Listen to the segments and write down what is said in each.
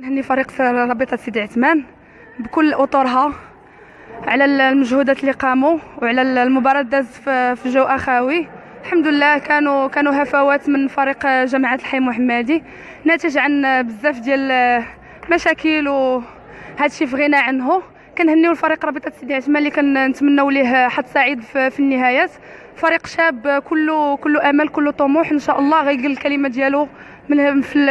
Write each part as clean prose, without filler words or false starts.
نهني فريق رابطة سيدي عثمان بكل اطرها على المجهودات اللي قاموا وعلى المباراة داز في جو اخوي. الحمد لله كانوا هفوات من فريق جماعة الحي محمدي ناتج عن بزاف ديال مشاكل وهذا الشيء في غنى عنه. كنهنيو الفريق رابطة سيدي عثمان اللي كنتمنوا ليه حظ سعيد في النهايات. فريق شاب كله امل كله طموح، ان شاء الله غيقل الكلمة ديالو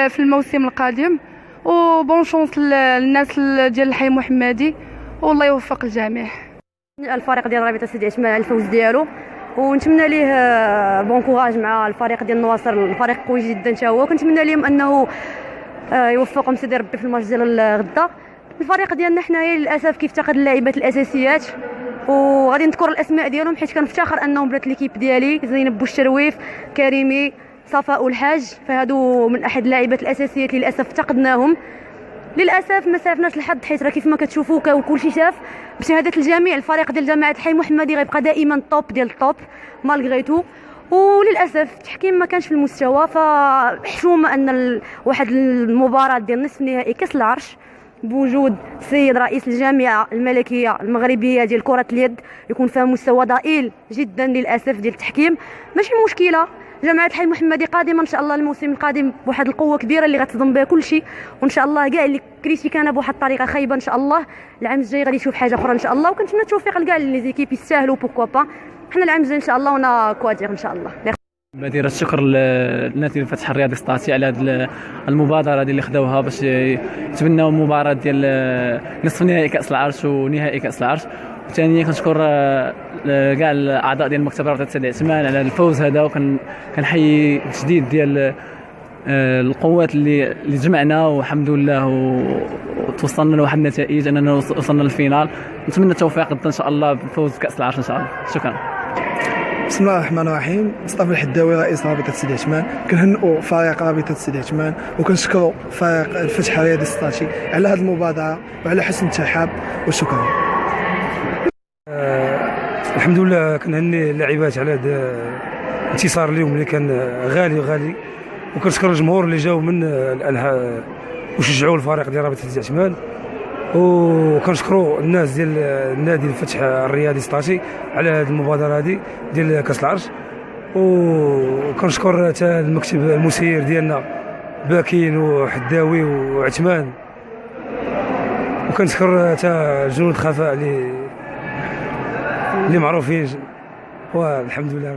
في الموسم القادم. وبون شونس للناس ديال الحي محمدي والله يوفق الجميع. الفريق ديال رابطه سيدي عثمان على الفوز ديالو، ونتمنى ليه بون كوراج مع الفريق ديال النواصر، الفريق قوي جدا حتى هو. كنتمنى لهم انه يوفقهم سيدي ربي في الماتش ديال غدا. الفريق ديالنا حنايا للاسف كيفتقد اللاعبات الاساسيات، وغادي نذكر الاسماء ديالهم حيت كنفتخر انهم بنات ليكيب ديالي: زينب بوشرويف، كريمي، صفاء الحاج. فهادو من احد اللاعبات الاساسيات اللي للاسف افتقدناهم. للاسف ما سافناش الحظ، حيت راه كيف ما كتشوفوا كلشي شاف. بشهاده الجميع الفريق ديال جماعه الحي محمدي غيبقى دائما توب ديال التوب مالغريتو. وللاسف التحكيم ما كانش في المستوى. فحشومه ان واحد المباراه ديال نصف نهائي كاس العرش بوجود السيد رئيس الجامعه الملكيه المغربيه ديال كره اليد يكون فيها مستوى ضئيل جدا للاسف ديال التحكيم. ماشي مشكله، جماعه الحي محمدي قادمه ان شاء الله الموسم القادم بواحد القوه كبيره اللي غتصدم بها كل شيء. وان شاء الله كاع اللي كريتي كان بواحد الطريقه خايبه ان شاء الله العام الجاي غادي يشوف حاجه اخرى ان شاء الله. وكنتمنى التوفيق لكاع لي زيكيب يستاهلوا بوكوا با. حنا العام الجاي ان شاء الله ونا كوادير ان شاء الله. بدير الشكر للناس اللي فتح الرياضي ستاتي على هذه المبادره اللي خداوها باش يتبناو مباراه ديال نصف نهائي كاس العرش ونهائي كاس العرش. ثانيا كنشكر كاع الاعضاء ديال المكتب رابطه سيدي عثمان على الفوز هذا، وكنحيي التجديد ديال القوات اللي جمعنا والحمد لله وتوصلنا لواحد النتائج اننا وصلنا للفينال. نتمنى التوفيق غدا ان شاء الله بفوز كاس العرش ان شاء الله. شكرا. بسم الله الرحمن الرحيم. مصطفى الحداوي رئيس رابطه سيدي عثمان. كنهنئوا فريق رابطه سيدي عثمان وكنشكروا فريق الفتح الرياضي ستاتي على هذه المبادره وعلى حسن الترحاب وشكرا. الحمد لله كنهني اللاعبات على هذا الانتصار اليوم اللي كان غالي، وكنشكر الجمهور اللي جاوا من الانحاء وشجعوا الفريق ديال رابطه سيدي عثمان. وكنشكروا الناس ديال النادي الفتح الرياضي ستاتي على هذه المبادره هذه ديال كاس العرش. وكنشكر حتى المكتب المسير ديالنا باكين وحداوي وعثمان. وكنشكر حتى جنود الخفاء اللي معروفين. والحمد لله.